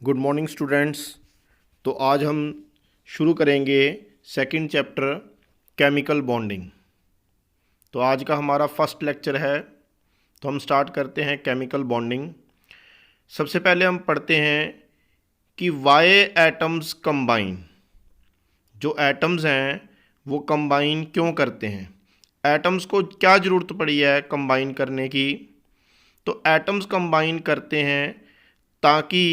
Good morning students. तो आज हम शुरू करेंगे सेकंड चैप्टर केमिकल बॉन्डिंग। तो आज का हमारा फर्स्ट लेक्चर है, तो हम स्टार्ट करते हैं केमिकल बॉन्डिंग। सबसे पहले हम पढ़ते हैं कि वाई एटम्स कंबाइन। जो एटम्स हैं वो कंबाइन क्यों करते हैं, एटम्स को क्या ज़रूरत पड़ी है कंबाइन करने की। तो एटम्स कंबाइन करते हैं ताकि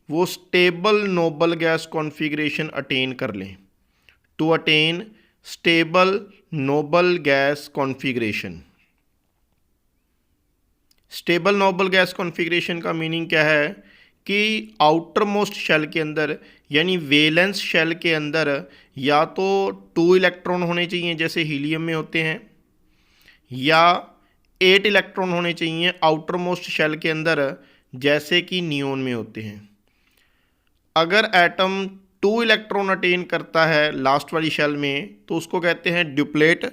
वो stable noble gas configuration attain कर लें। To attain stable noble gas configuration. Stable noble gas configuration का मीनिंग क्या है कि आउटर मोस्ट शेल के अंदर यानी वेलेंस शेल के अंदर या तो 2 इलेक्ट्रॉन होने चाहिए जैसे हीलियम में होते हैं, या 8 इलेक्ट्रॉन होने चाहिए आउटर मोस्ट शेल के अंदर जैसे कि नियोन में होते हैं। अगर एटम 2 इलेक्ट्रॉन अटेन करता है लास्ट वाली शेल में तो उसको कहते हैं ड्यूप्लेट,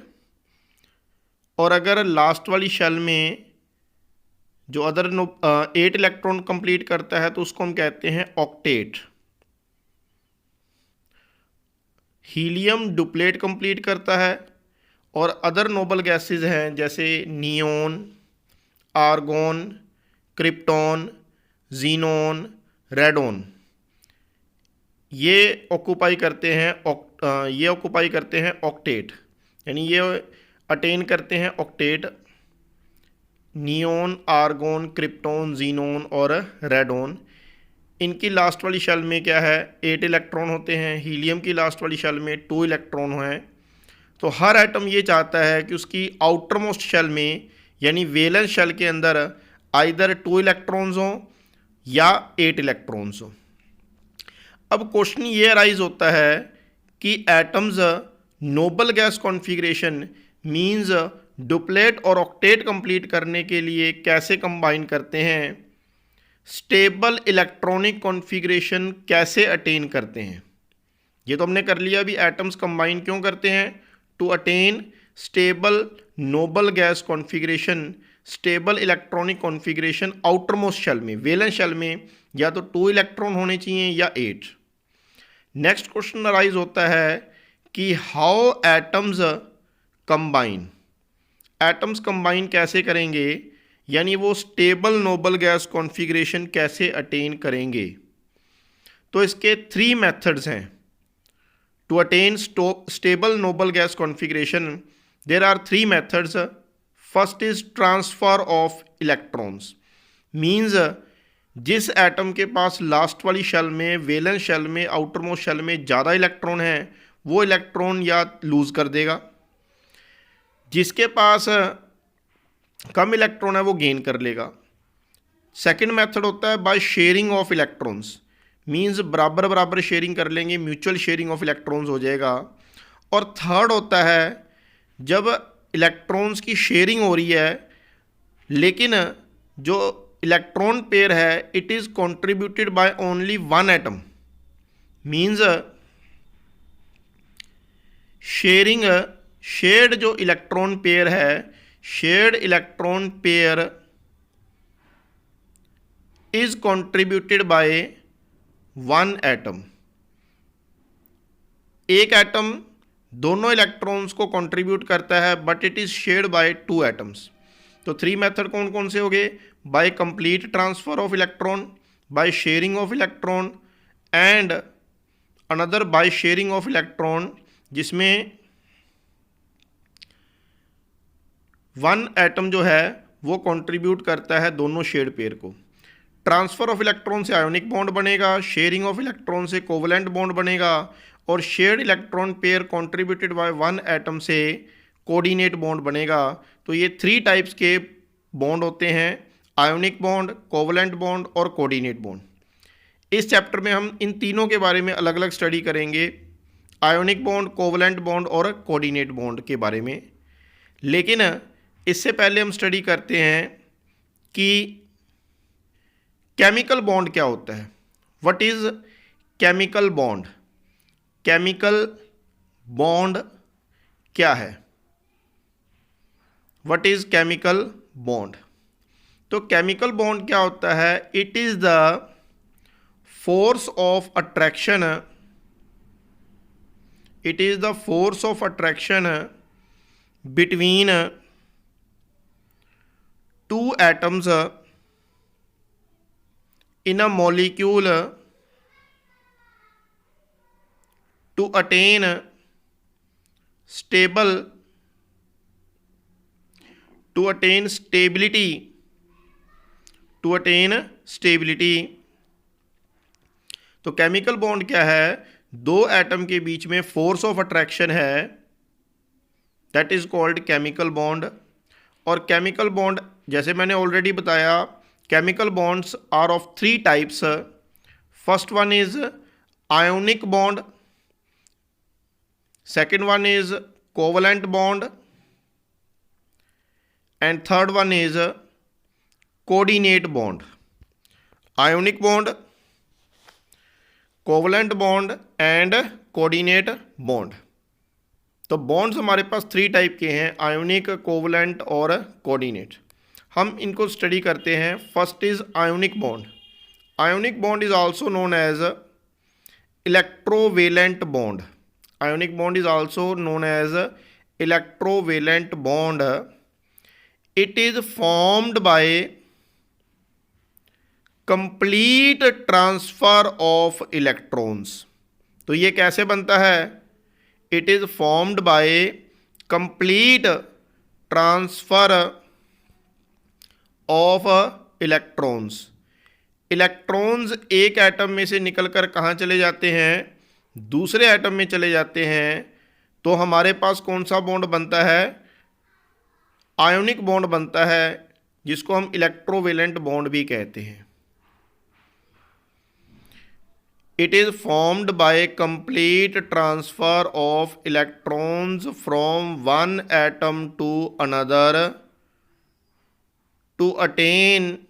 और अगर लास्ट वाली शेल में जो अदर 8 इलेक्ट्रॉन कंप्लीट करता है तो उसको हम कहते हैं ऑक्टेट। हीलियम ड्यूप्लेट कंप्लीट करता है और अदर नोबल गैसेस हैं जैसे neon, argon, krypton, xenon, radon, ये ऑक्यूपाई करते हैं ऑक्टेट, यानी ये अटेन करते हैं octet. Neon, argon, krypton, xenon और रेडोन, इनकी लास्ट वाली शेल में क्या है 8 इलेक्ट्रॉन होते हैं। हीलियम की लास्ट वाली शेल में 2 इलेक्ट्रॉन हैं। तो हर एटम ये चाहता है कि उसकी आउटर मोस्ट शेल में यानी वेलेंस शेल के अंदर आइदर 2 इलेक्ट्रॉन्स हों या 8 इलेक्ट्रॉन्स हों। अब क्वेश्चन ये अराइज होता है कि atoms Nobel gas configuration means duplet और ऑक्टेट कंप्लीट करने के लिए कैसे कंबाइन करते हैं, स्टेबल इलेक्ट्रॉनिक कॉन्फ़िगरेशन कैसे अटेन करते हैं। ये तो हमने कर लिया। अभी एटम्स कंबाइन क्यों करते हैं, to attain stable noble gas configuration, stable electronic configuration outer most shell में, वेलेंस शेल में या तो 2 इलेक्ट्रॉन होने चाहिए या 8। नेक्स्ट क्वेश्चन अराइज होता है कि how atoms combine, atoms combine कैसे करेंगे, यानी वो स्टेबल नोबल गैस कॉन्फ़िगरेशन कैसे अटेन करेंगे। तो इसके 3 मेथड्स हैं to attain stable noble gas configuration. There are 3 methods. First is transfer of electrons, means जिस एटम के पास लास्ट वाली शेल में, वेलेंस शेल में, आउटर मोस्ट शेल में ज़्यादा इलेक्ट्रॉन है वो इलेक्ट्रॉन या लूज़ कर देगा, जिसके पास कम इलेक्ट्रॉन है वो गेन कर लेगा। सेकंड मेथड होता है bye sharing of electrons, means बराबर बराबर शेयरिंग कर लेंगे, म्यूचुअल शेयरिंग ऑफ इलेक्ट्रॉन्स हो जाएगा। और थर्ड होता है जब इलेक्ट्रॉन्स की शेयरिंग हो रही है लेकिन जो इलेक्ट्रॉन पेयर है it is contributed by only 1 atom, means shared जो इलेक्ट्रॉन पेयर है, shared electron pair is contributed by 1 atom. एक एटम दोनों इलेक्ट्रॉन्स को कंट्रीब्यूट करता है but it is shared by 2 atoms. तो 3 मेथड कौन कौन से हो गए, by complete transfer of electron, by sharing of electron and another by sharing of electron, जिसमें 1 एटम जो है वो कंट्रीब्यूट करता है दोनों शेयर्ड पेयर को। ट्रांसफ़र ऑफ इलेक्ट्रॉन से आयोनिक बॉन्ड बनेगा, शेयरिंग ऑफ इलेक्ट्रॉन से कोवलेंट बॉन्ड बनेगा, और shared electron pair contributed by 1 atom से कोऑर्डिनेट बॉन्ड बनेगा। तो ये 3 टाइप्स के बॉन्ड होते हैं, आयोनिक बॉन्ड, कोवलेंट बॉन्ड और कोऑर्डिनेट बॉन्ड। इस चैप्टर में हम इन तीनों के बारे में अलग अलग स्टडी करेंगे, आयोनिक बॉन्ड, कोवलेंट बॉन्ड और कोऑर्डिनेट बॉन्ड के बारे में। लेकिन इससे पहले हम स्टडी करते हैं कि केमिकल बॉन्ड क्या होता है। What is chemical bond, chemical bond क्या है, व्हाट इज केमिकल बॉन्ड। तो केमिकल बॉन्ड क्या होता है, it is the force of attraction, it is the force of attraction between two atoms in a molecule to attain stability। तो chemical bond क्या है, दो एटम के बीच में फोर्स ऑफ अट्रैक्शन है, that is called chemical bond. और chemical bond जैसे मैंने ऑलरेडी बताया, chemical bonds are of 3 types. First one is ionic bond, second one is covalent bond, and third one is coordinate bond. Ionic bond, covalent bond and coordinate bond. तो bonds हमारे पास 3 type के हैं, ionic, covalent और coordinate. हम इनको study करते हैं। First is ionic bond. Ionic bond is also known as electrovalent bond. Ionic bond is also known as electrovalent bond. It is formed by complete transfer of electrons. तो ये कैसे बनता है, it is formed by complete transfer of electrons. Electrons एक atom में से निकलकर कहाँ चले जाते हैं, दूसरे एटम में चले जाते हैं। तो हमारे पास कौन सा बॉन्ड बनता है, आयोनिक बॉन्ड बनता है, जिसको हम इलेक्ट्रोवेलेंट बॉन्ड भी कहते हैं। It is formed by complete transfer of electrons from one atom to another to attain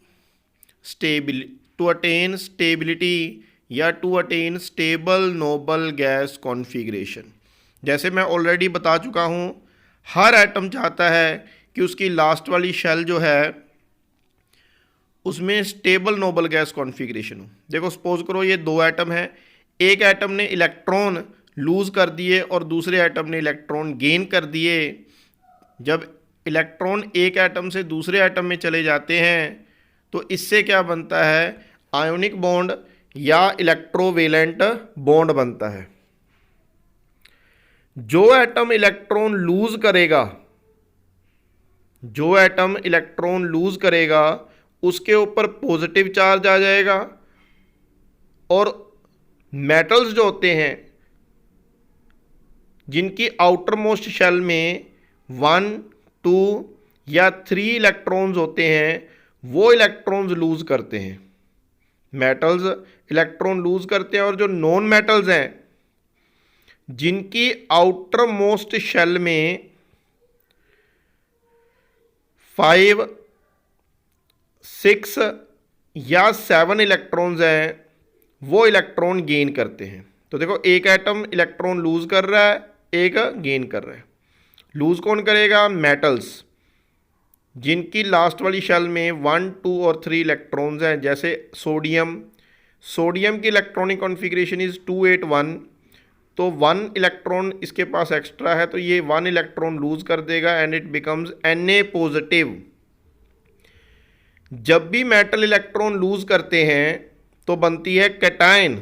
stability या to attain stable noble gas configuration। जैसे मैं ऑलरेडी बता चुका हूँ, हर एटम चाहता है कि उसकी लास्ट वाली शेल जो है उसमें स्टेबल नोबल गैस कॉन्फ़िगरेशन हो। देखो सपोज करो ये 2 एटम है, एक एटम ने इलेक्ट्रॉन लूज़ कर दिए और दूसरे एटम ने इलेक्ट्रॉन गेन कर दिए। जब इलेक्ट्रॉन एक एटम से दूसरे एटम में चले जाते हैं तो इससे क्या बनता है, आयोनिक बॉन्ड या इलेक्ट्रोवेलेंट बॉन्ड बनता है। जो एटम इलेक्ट्रॉन लूज़ करेगा उसके ऊपर पॉजिटिव चार्ज आ जाएगा, और मेटल्स जो होते हैं जिनकी आउटर मोस्ट शेल में 1, 2 या 3 इलेक्ट्रॉन्स होते हैं, वो इलेक्ट्रॉन्स लूज करते हैं। मेटल्स इलेक्ट्रॉन लूज करते हैं, और जो नॉन मेटल्स हैं जिनकी आउटर मोस्ट शेल में 5, 6 या 7 इलेक्ट्रॉन्स हैं, वो इलेक्ट्रॉन गेन करते हैं। तो देखो एक एटम इलेक्ट्रॉन लूज कर रहा है, एक गेन कर रहा है। लूज कौन करेगा, मेटल्स जिनकी लास्ट वाली शेल में 1, 2 और 3 इलेक्ट्रॉन्स हैं, जैसे सोडियम की इलेक्ट्रॉनिक कॉन्फ़िगरेशन इज 281। तो 1 इलेक्ट्रॉन इसके पास एक्स्ट्रा है, तो ये 1 इलेक्ट्रॉन लूज कर देगा and it becomes Na positive. जब भी मेटल इलेक्ट्रॉन लूज करते हैं तो बनती है कैटायन।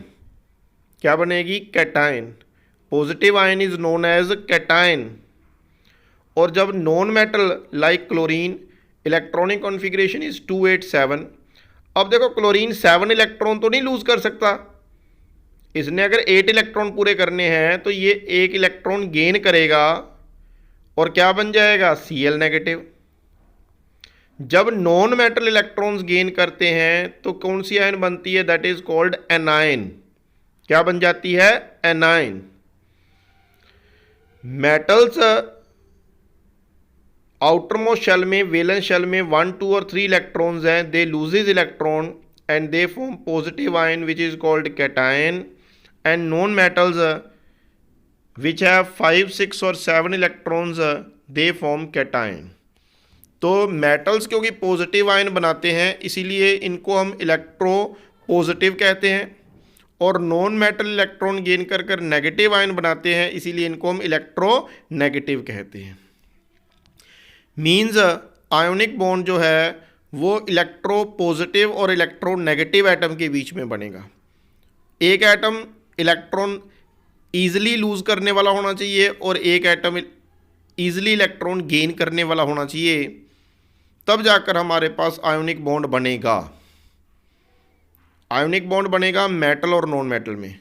क्या बनेगी, cation. Positive ion is known as cation. और जब non metal like chlorine electronic configuration is 287। अब देखो क्लोरीन 7 इलेक्ट्रॉन तो नहीं लूज कर सकता, इसने अगर 8 इलेक्ट्रॉन पूरे करने हैं तो ये 1 इलेक्ट्रॉन गेन करेगा और क्या बन जाएगा, Cl नेगेटिव। जब नॉन मेटल इलेक्ट्रॉन्स गेन करते हैं तो कौन सी आयन बनती है, दैट इज कॉल्ड एनायन। क्या बन जाती है, anion. Metals outer most shell में, वैलेंस शेल में 1, 2 और 3 इलेक्ट्रॉन्स हैं, they loses electron and they form positive ion which is called cation. And non metals which have 5, 6 और 7 इलेक्ट्रॉन्स दे फॉर्म कैटायन। तो मेटल्स क्योंकि पॉजिटिव आयन बनाते हैं इसीलिए इनको हम इलेक्ट्रो पॉजिटिव कहते हैं, और नॉन मेटल इलेक्ट्रॉन गेन कर कर नेगेटिव आयन बनाते हैं, इसीलिए इनको हम इलेक्ट्रोनेगेटिव कहते हैं। मीन्स आयोनिक बॉन्ड जो है वो इलेक्ट्रो पॉजिटिव और इलेक्ट्रो नेगेटिव एटम के बीच में बनेगा। एक एटम इलेक्ट्रॉन ईजिली लूज करने वाला होना चाहिए और एक एटम ईजिली इलेक्ट्रॉन गेन करने वाला होना चाहिए, तब जाकर हमारे पास आयोनिक बॉन्ड बनेगा। आयोनिक बॉन्ड बनेगा मेटल और नॉन मेटल में।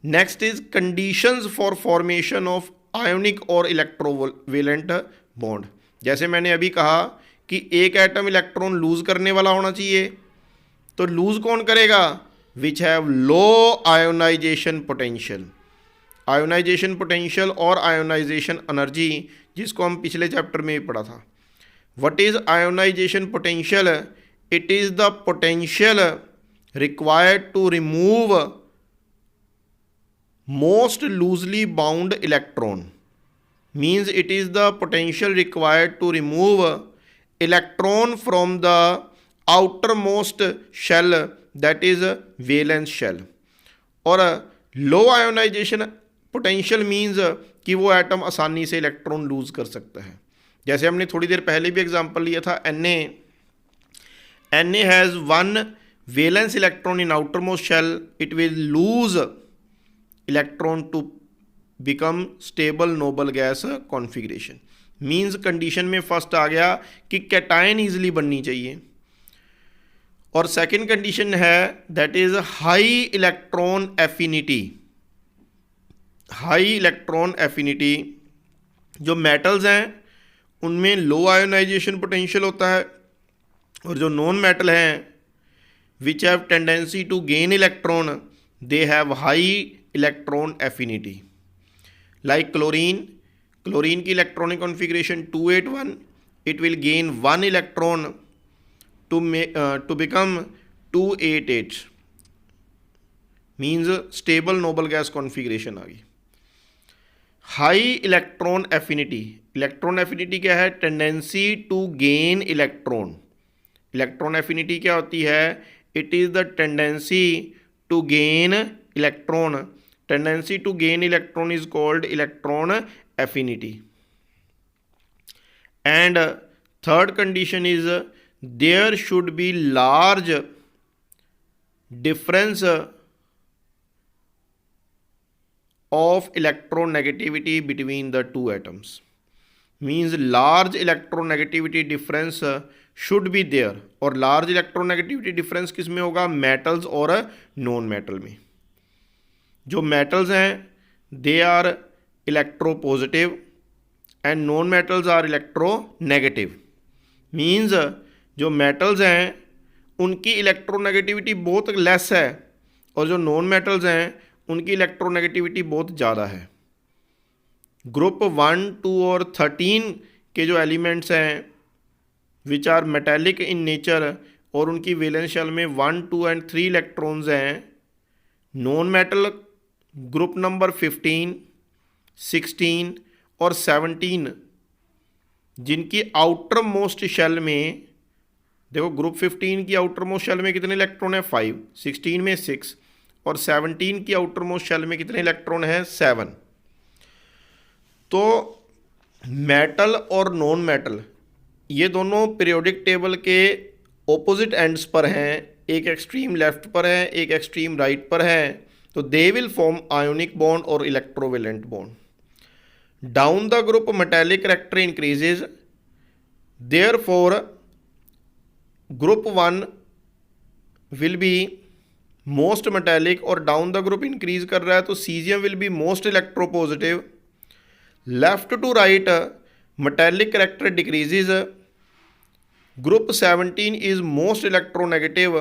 Next is conditions for formation of ionic और इलेक्ट्रोवेलेंट बॉन्ड। जैसे मैंने अभी कहा कि एक एटम इलेक्ट्रॉन लूज करने वाला होना चाहिए, तो लूज कौन करेगा? Which have low ionization potential. Ionization potential और आयोनाइजेशन एनर्जी, जिसको हम पिछले चैप्टर में भी पढ़ा था। What is ionization potential? It is the potential required to remove most loosely bound electron. Means it is the potential required to remove electron from the outermost shell, that is valence shell. और low ionization potential means कि वो atom आसानी से electron lose कर सकता है। जैसे हमने थोड़ी देर पहले भी एग्जांपल लिया था, Na has one valence electron in outermost shell, it will lose electron to become stable noble gas configuration. Means condition में फर्स्ट आ गया कि कैटायन ईजिली बननी चाहिए, और सेकंड कंडीशन है that is high electron affinity. High electron affinity, जो metals हैं उनमें लो आयोनाइजेशन पोटेंशियल होता है, और जो नॉन मेटल हैं which have tendency to gain electron, they have high electron affinity. Like chlorine की electronic configuration 281, it will gain 1 electron to become 288, means stable noble gas configuration आ गई। high electron affinity क्या है? tendency to gain electron। Electron affinity क्या होती है? It is the tendency to gain electron. Tendency to gain electron is called electron affinity. And third condition is there should be large difference of electronegativity between the two atoms. Means large electronegativity difference should be there. और large electronegativity difference किस में होगा? Metals और non metal में। जो metals हैं they are electropositive and non metals are electronegative. Means जो metals हैं उनकी इलेक्ट्रोनेगेटिविटी बहुत लेस है, और जो नॉन मेटल्स हैं उनकी इलेक्ट्रोनेगेटिविटी बहुत ज़्यादा है। ग्रुप 1, 2 और 13 के जो एलिमेंट्स हैं which are metallic in nature, और उनकी वैलेंस शेल में 1, 2 एंड 3 इलेक्ट्रॉन्स हैं। नॉन मेटल ग्रुप नंबर 15, 16 और 17, जिनकी आउटर मोस्ट शेल में देखो, ग्रुप 15 की आउटर मोस्ट शेल में कितने इलेक्ट्रॉन है? 5, 16 में 6, और 17 की आउटर मोस्ट शेल में कितने इलेक्ट्रॉन है? 7। तो मेटल और नॉन मेटल ये दोनों पीरियोडिक टेबल के ऑपोजिट एंड्स पर हैं, एक एक्सट्रीम लेफ्ट पर है, एक एक्सट्रीम राइट पर है। तो they will form ionic bond और electrovalent bond. Down the group metallic character increases, therefore group 1 will be most metallic, और डाउन द ग्रुप इंक्रीज कर रहा है तो caesium will be most electropositive. Left to right metallic character decreases, group 17 is most electronegative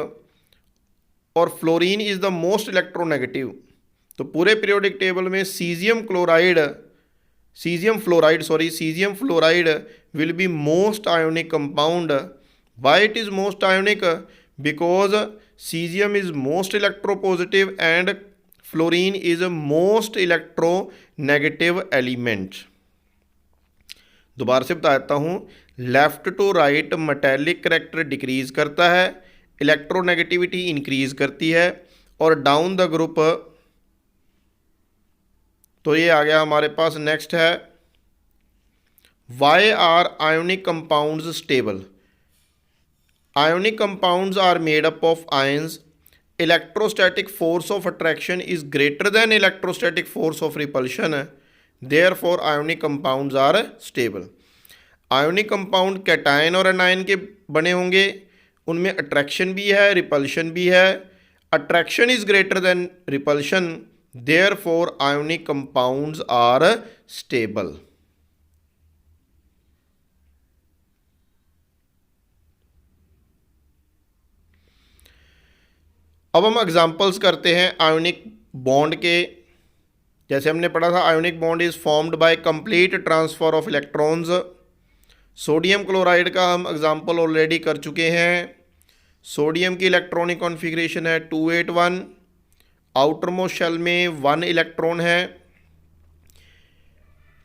और fluorine is the most electronegative. तो पूरे periodic table में caesium fluoride will be most ionic compound. Why it is most ionic? Because caesium is most electropositive and fluorine is most electronegative element. दोबारा से बता देता हूँ, left to right metallic character decrease करता है, electronegativity increase करती है, और डाउन द ग्रुप, तो ये आ गया हमारे पास। नेक्स्ट है why are ionic compounds stable. Ionic compounds are made up of ions, electrostatic force of attraction is greater than electrostatic force of repulsion, therefore ionic compounds are stable. Ionic compound cation और anion के बने होंगे, उनमें attraction भी है, repulsion भी है। Attraction is greater than repulsion, therefore ionic compounds are stable. अब हम एग्जांपल्स करते हैं आयोनिक बॉन्ड के। जैसे हमने पढ़ा था, ionic bond is formed by complete transfer of electrons. Sodium chloride का हम एग्जांपल ऑलरेडी कर चुके हैं। सोडियम की इलेक्ट्रॉनिक कॉन्फ़िगरेशन है 281, आउटर मोस्ट शेल में 1 इलेक्ट्रॉन है।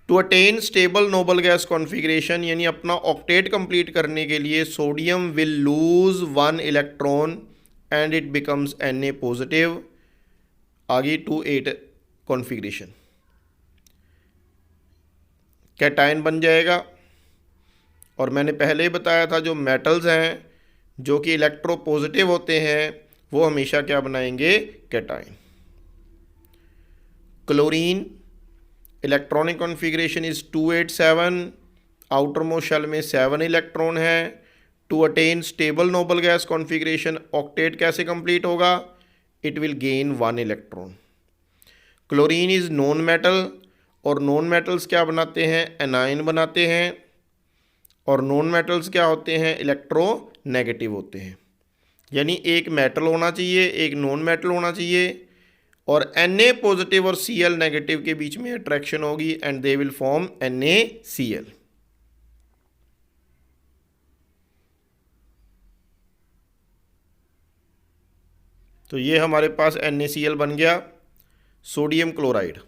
To attain stable noble gas configuration, यानी अपना ऑक्टेट कंप्लीट करने के लिए sodium will lose 1 electron and it becomes Na positive. आगे 2,8 कॉन्फ़िगरेशन, कैटायन बन जाएगा। और मैंने पहले ही बताया था जो मेटल्स हैं जो कि इलेक्ट्रो पॉजिटिव होते हैं वो हमेशा क्या बनाएंगे, cation. Chlorine electronic configuration is 287, outer most shell में 7 इलेक्ट्रॉन है। To attain stable noble gas configuration, octet कैसे कंप्लीट होगा, it will gain 1 electron. Chlorine is non metal, और नॉन मेटल्स क्या बनाते हैं, एनायन बनाते हैं। और नॉन मेटल्स क्या होते हैं, इलेक्ट्रो नेगेटिव होते हैं। यानी एक मेटल होना चाहिए, एक नॉन मेटल होना चाहिए, और Na पॉजिटिव और Cl नेगेटिव के बीच में अट्रैक्शन होगी and they will form NaCl। तो ये हमारे पास NaCl बन गया, सोडियम क्लोराइड।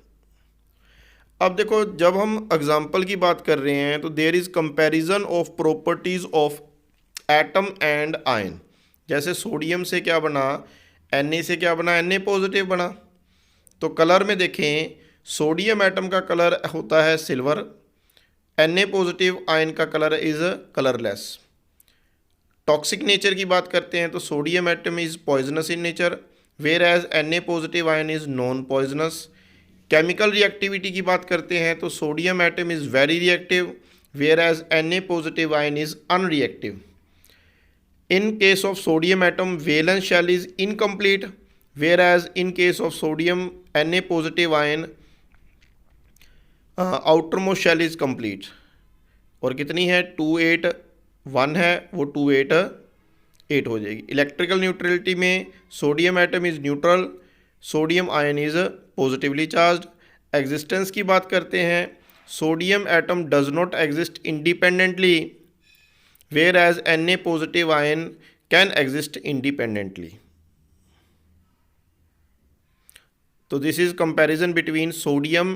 अब देखो, जब हम एग्जाम्पल की बात कर रहे हैं तो there is comparison of properties of atom and ion. जैसे सोडियम से क्या बना, Na से क्या बना, Na पॉजिटिव बना। तो कलर में देखें, सोडियम एटम का कलर होता है सिल्वर, Na पॉजिटिव आयन का colour is colourless. Toxic nature की बात करते हैं तो sodium atom is poisonous in nature, whereas Na positive ion is non poisonous. Chemical reactivity की बात करते हैं तो sodium atom is very reactive, whereas Na positive ion is unreactive. In case of sodium atom, valence shell is incomplete, whereas in case of sodium Na positive ion, outermost shell is complete। और कितनी है, 281 है, वो 288 हो जाएगी। Electrical neutrality में sodium atom is neutral, sodium ion is positively charged. Existence की बात करते हैं, sodium atom does not exist independently, whereas Na positive ion can exist independently। तो this is comparison between sodium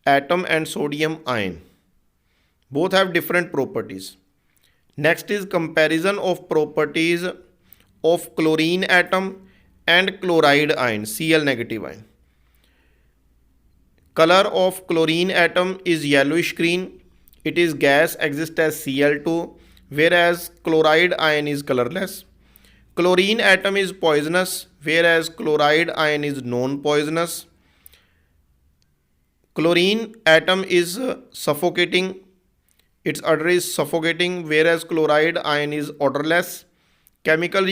atom and sodium ion, both have different properties। Next is comparison of properties of chlorine atom and chloride ion, Cl negative ion। Color of chlorine atom is yellowish green, it is gas, exists as Cl2, whereas chloride ion is colorless। Chlorine atom is poisonous, whereas chloride ion is non-poisonous। Chlorine atom is suffocating, its odor is suffocating, whereas chloride ion is odorless। Chemical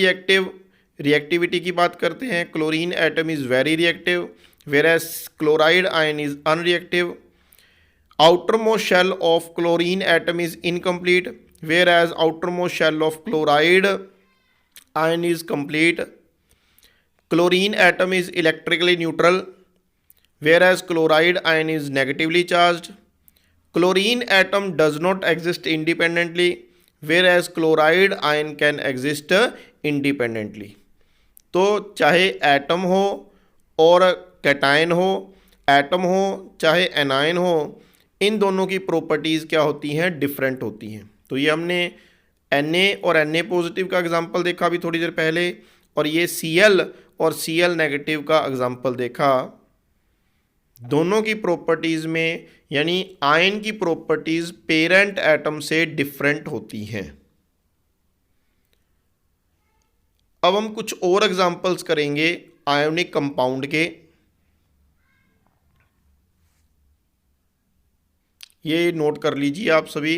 reactivity की बात करते हैं, chlorine atom is very reactive, whereas chloride ion is unreactive। Outermost shell of chlorine atom is incomplete, whereas outermost shell of chloride ion is complete। Chlorine atom is electrically neutral, whereas chloride ion is negatively charged। Chlorine atom does not exist independently, whereas chloride ion can exist independently। तो चाहे atom हो और cation हो, atom हो चाहे anion हो, इन दोनों की प्रॉपर्टीज़ क्या होती हैं, डिफरेंट होती हैं। तो ये हमने Na और Na पॉजिटिव का एग्जांपल देखा अभी थोड़ी देर पहले, और ये Cl और Cl नेगेटिव का एग्जाम्पल देखा। दोनों की प्रॉपर्टीज़ में यानी आयन की प्रॉपर्टीज़ पेरेंट एटम से डिफरेंट होती हैं। अब हम कुछ और एग्जाम्पल्स करेंगे आयोनिक कंपाउंड के। ये नोट कर लीजिए आप सभी,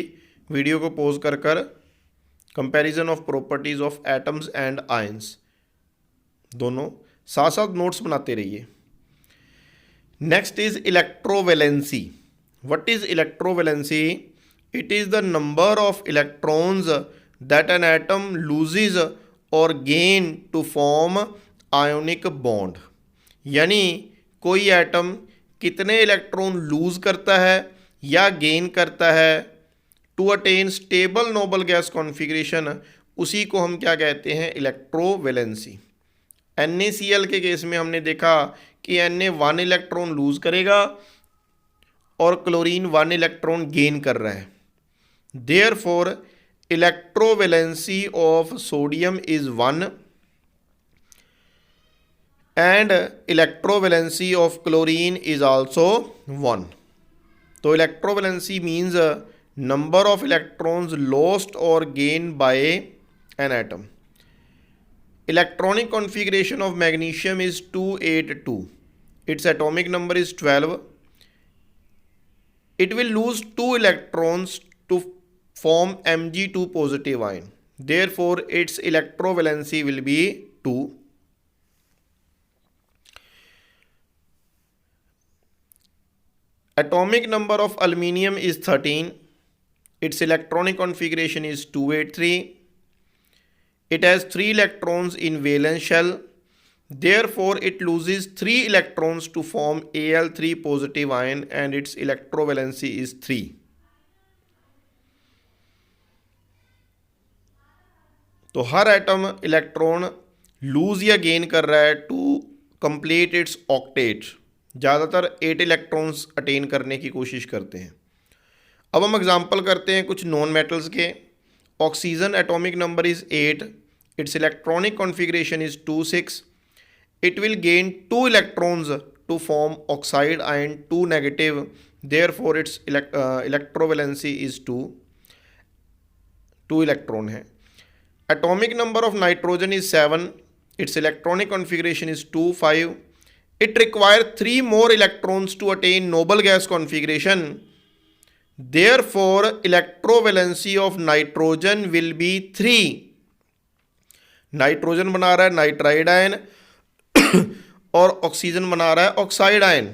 वीडियो को पॉज कर कर। Comparison of properties of atoms and ions, दोनों साथ साथ नोट्स बनाते रहिए। Next is electrovalency. What is electrovalency? It is the number of electrons that an atom loses और gain to form ionic bond. यानी कोई एटम कितने इलेक्ट्रॉन लूज करता है या गेन करता है to attain stable noble gas configuration, उसी को हम क्या कहते हैं? इलेक्ट्रोवैलेंसी। NaCl के केस में हमने देखा कि Na 1 इलेक्ट्रॉन लूज करेगा और क्लोरीन 1 इलेक्ट्रॉन गेन कर रहा है। Therefore electrovalency of sodium is 1 and electrovalency of chlorine is also 1। तो electrovalency means number of electrons lost or gained by an atom. Electronic configuration of magnesium is 282. Its atomic number is 12. It will lose 2 electrons to form Mg2 positive ion. Therefore, its electrovalency will be 2. Atomic number of aluminium is 13. Its electronic configuration is 283. It has 3 electrons in valence shell. Therefore, it loses 3 electrons to form Al3 positive ion and its electrovalency is 3. तो हर atom electron lose या gain कर रहा है to complete it's octet. ज़्यादातर 8 electrons attain करने की कोशिश करते हैं। अब हम एग्जांपल करते हैं कुछ नॉन मेटल्स के। Oxygen atomic number is 8, its electronic configuration is 2,6. It will gain 2 electrons to form oxide ion 2 negative, therefore its electrovalency is 2 electron है। Atomic number of nitrogen is 7, its electronic configuration is 2, 5. It require 3 more electrons to attain noble gas configuration. Therefore, electrovalency of nitrogen will be 3. Nitrogen बना रहा है nitride ion और oxygen बना रहा है oxide ion.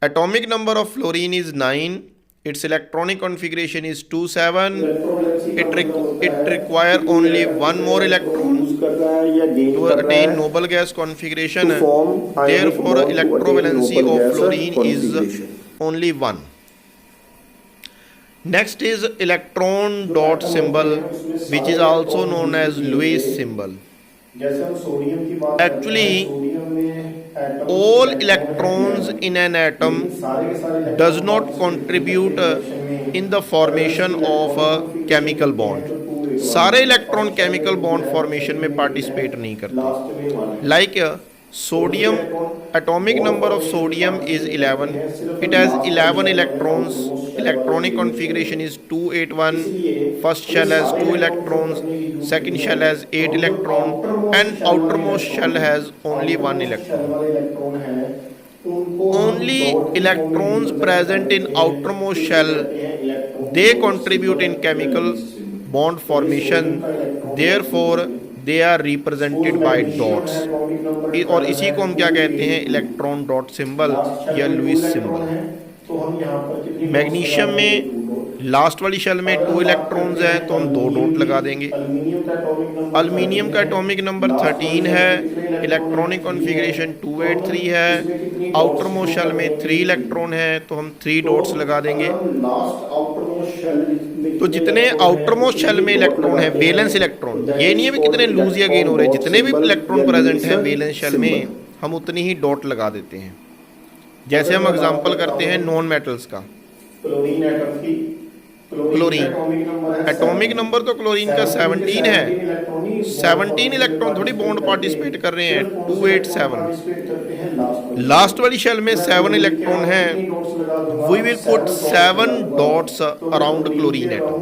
Atomic number of fluorine is 9, it's electronic configuration is 2, 7. It require only 1 more electron to attain noble gas configuration. Therefore, electrovalency of fluorine is only 1. Next is electron dot symbol, which is also known as Lewis symbol. Actually, all electrons in an atom does not contribute in the formation of a chemical bond. सारे electron chemical bond formation में participate नहीं करते। Like sodium, atomic number of sodium is 11, it has 11 electrons, electronic configuration is 281. First shell has 2 electrons, second shell has 8 electron and outer most shell has only 1 electron. Only electrons present in outermost shell, they contribute in chemical bond formation, therefore they are represented by dots. और इसी को हम क्या कहते हैं? Electron dot symbol या Lewis symbol. Magnesium में last वाली शेल में 2 इलेक्ट्रॉन्स हैं तो हम 2 डॉट लगा देंगे। अल्मीनियम का एटॉमिक नंबर 13 है, इलेक्ट्रॉनिक कॉन्फ़िगरेशन 283 है, आउटर मोस्ट शेल में 3 इलेक्ट्रॉन है तो हम 3 डॉट्स लगा देंगे। तो जितने आउटर मोस्ट शेल में इलेक्ट्रॉन है, वैलेंस इलेक्ट्रॉन, ये नहीं है भी कितने लूज या गेन हो रहे हैं, जितने भी इलेक्ट्रॉन प्रेजेंट हैं वैलेंस शेल में हम उतनी ही डॉट लगा देते हैं। जैसे हम एग्जांपल करते हैं नॉन मेटल्स का। क्लोरीन। एटॉमिक नंबर तो क्लोरीन का 17 है, 17 इलेक्ट्रॉन थोड़ी बॉन्ड पार्टिसिपेट कर रहे हैं, 287। लास्ट वाली शेल में 7 इलेक्ट्रॉन है, we will put 7 dots around chlorine atom.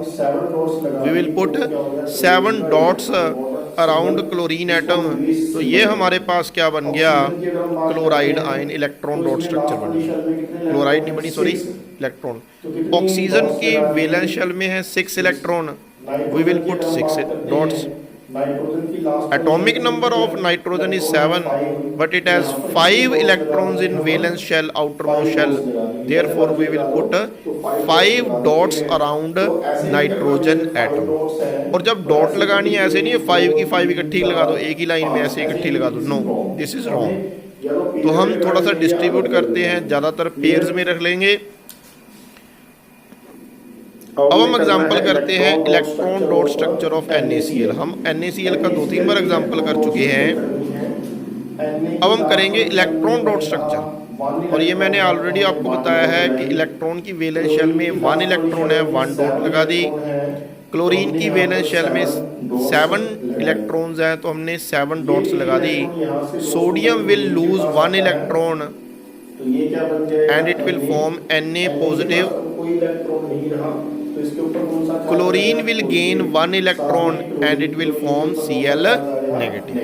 We will put 7 dots around chlorine atom. तो ये हमारे पास क्या बन गया, chloride ion electron dot structure बन गया। क्लोराइड नहीं बनी, सॉरी, इलेक्ट्रॉन। ऑक्सीजन की वैलेंस शेल में है 6 electron, we will put 6 dots. Atomic number of nitrogen is 7, but it has 5 electrons in valence shell, outermost shell. Therefore, we will put 5 dots around nitrogen atom. और जब dot लगानी है ऐसे नहीं है 5 की 5 इकट्ठी लगा दो एक ही लाइन में, ऐसे इकट्ठी लगा दो, नो, दिस इज रॉन्ग। तो हम थोड़ा सा डिस्ट्रीब्यूट करते हैं, ज़्यादातर पेयर्स में रख लेंगे। अब हम एग्जाम्पल करते हैं electron dot structure of NaCl। हम NaCl का 2-3 बार एग्जाम्पल कर चुके हैं, अब हम करेंगे इलेक्ट्रॉन डॉट स्ट्रक्चर। और ये मैंने ऑलरेडी आपको बताया है कि इलेक्ट्रॉन की वैलेंस शेल में 1 इलेक्ट्रॉन है, 1 डॉट लगा दी। क्लोरीन की वैलेंस शेल में 7 इलेक्ट्रॉन्स हैं, तो हमने 7 डॉट्स लगा दी। Sodium will lose 1 electron and it will form Na positive. Chlorine will gain 1 electron and it will form Cl negative.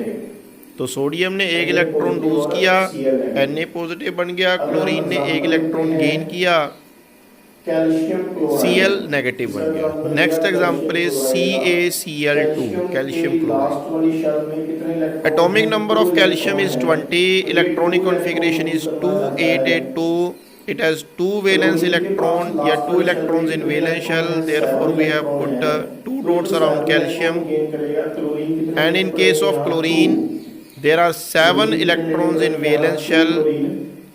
तो सोडियम ने 1 इलेक्ट्रॉन लूज किया, Na पॉजिटिव बन गया। क्लोरीन ने 1 इलेक्ट्रॉन गेन किया, Cl नेगेटिव बन गया। Next example is CaCl2, calcium chloride. Atomic number of calcium is 20, electronic configuration is 2882। It has 2 valence electron, या 2 electrons in valence shell. Therefore, we have put 2 dots around calcium. And in case of chlorine, there are 7 electrons in valence shell.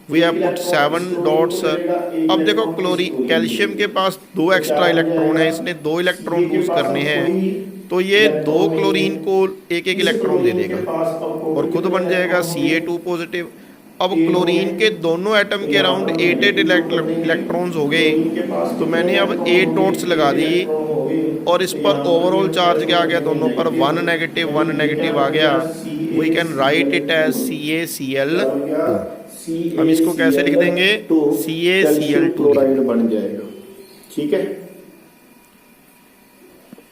We have put 7 dots. अब देखो chlorine, calcium के पास 2 extra electron है, इसने 2 electron use करने हैं, तो ये 2 chlorine को 1-1 इलेक्ट्रॉन दे देगा और खुद बन जाएगा Ca2 पॉजिटिव। अब क्लोरीन के दोनों एटम के अराउंड 8 इलेक्ट्रॉन्स हो गए, तो मैंने अब 8 डॉट्स लगा दी और इस पर ओवरऑल चार्ज क्या आ गया, दोनों पर 1 नेगेटिव आ गया। We can write it as CaCl2। हम इसको कैसे लिख देंगे, CaCl2 बन जाएगा, ठीक है।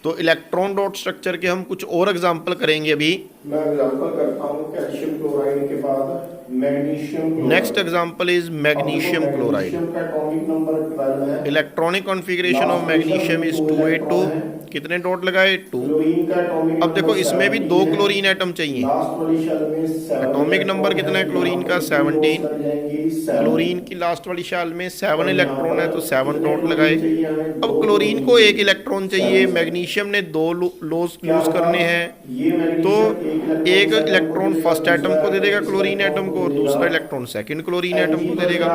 तो इलेक्ट्रॉन डॉट स्ट्रक्चर के हम कुछ और एग्जांपल करेंगे। अभी मैं एग्जांपल करता हूं कैल्शियम क्लोराइड के बाद magnesium. Next example is magnesium chloride. Atomic number 12 है। Electronic configuration of magnesium is 282। कितने डॉट लगाए, 2। अब देखो इसमें भी 2 क्लोरीन एटम चाहिए। एटॉमिक नंबर कितना है क्लोरीन का, 17। क्लोरीन की लास्ट वाली शेल में 7 इलेक्ट्रॉन है, तो 7 डॉट लगाए। अब क्लोरीन को 1 इलेक्ट्रॉन चाहिए, मैग्नीशियम ने 2 लूज करने हैं, तो 1 इलेक्ट्रॉन फर्स्ट एटम को दे देगा क्लोरीन एटम को, और दूसरा इलेक्ट्रॉन सेकंड क्लोरीन एटम को दे देगा।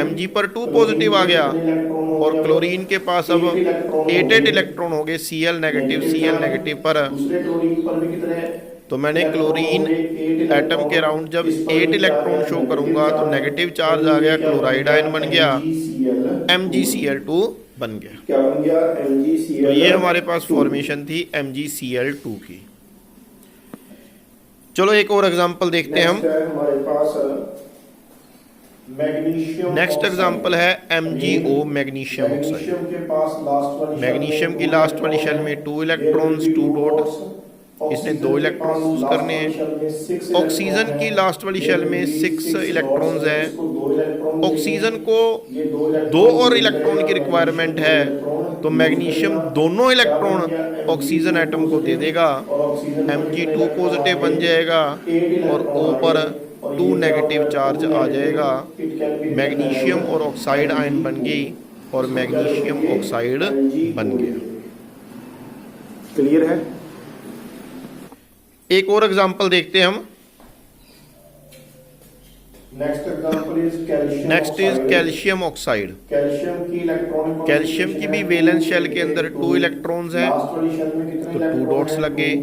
Mg पर 2 पॉजिटिव आ गया और क्लोरीन के पास अब 8 इलेक्ट्रॉन हो गए, Cl नेगेटिव पर। तो मैंने क्लोरीन एटम के अराउंड जब 8 इलेक्ट्रॉन शो करूंगा तो नेगेटिव चार्ज आ गया, क्लोराइड आयन बन गया, MgCl2 बन गया। क्या बन गया, MgCl। तो ये हमारे पास फॉर्मेशन थी MgCl2 की। चलो एक और एग्जांपल देखते हैं हम। हमारे पास मैग्नीशियम। नेक्स्ट एग्जांपल है MgO, मैग्नीशियम ऑक्साइड। मैग्नीशियम की लास्ट वाली शेल में 2 इलेक्ट्रॉन्स, 2 डॉट, इसने 2 इलेक्ट्रॉन लूज करने हैं। ऑक्सीजन की लास्ट वाली शेल में 6 इलेक्ट्रॉन्स हैं। ऑक्सीजन को 2 और इलेक्ट्रॉन की रिक्वायरमेंट है, तो मैग्नीशियम दोनों इलेक्ट्रॉन ऑक्सीजन एटम को दे देगा, Mg2 पॉजिटिव बन जाएगा और O पर 2 नेगेटिव चार्ज आ जाएगा। मैग्नीशियम और ऑक्साइड आयन बन गई और मैग्नीशियम ऑक्साइड बन गया। क्लियर है। एक और एग्जांपल देखते हैं हम। Next is calcium oxide. Calcium की भी वैलेंस शेल के अंदर 2 इलेक्ट्रॉन्स हैं, तो 2 डॉट्स लग गए।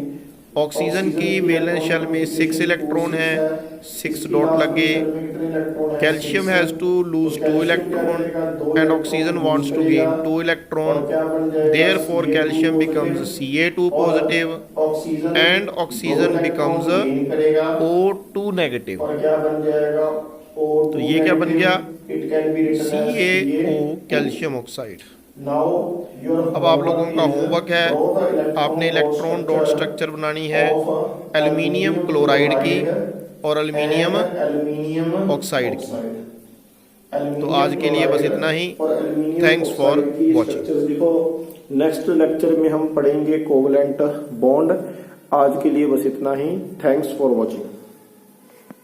ऑक्सीजन की वैलेंस शेल में 6 इलेक्ट्रॉन है, 6 डॉट लगे। Calcium has to lose 2 electron and oxygen wants to gain 2 electron, therefore calcium becomes Ca2 positive and oxygen becomes O2 negative. और क्या बन जाएगा? तो ये क्या बन गया? It can be written as CaO calcium oxide. Now your अब आप लोगों का होमवर्क है, आपने इलेक्ट्रॉन डॉट स्ट्रक्चर बनानी है एल्युमिनियम क्लोराइड की और एल्युमिनियम ऑक्साइड की। तो आज के लिए बस इतना ही। Thanks for watching. देखो नेक्स्ट लेक्चर में हम पढ़ेंगे कोवलेंट बॉन्ड। आज के लिए बस इतना ही। Thanks for watching.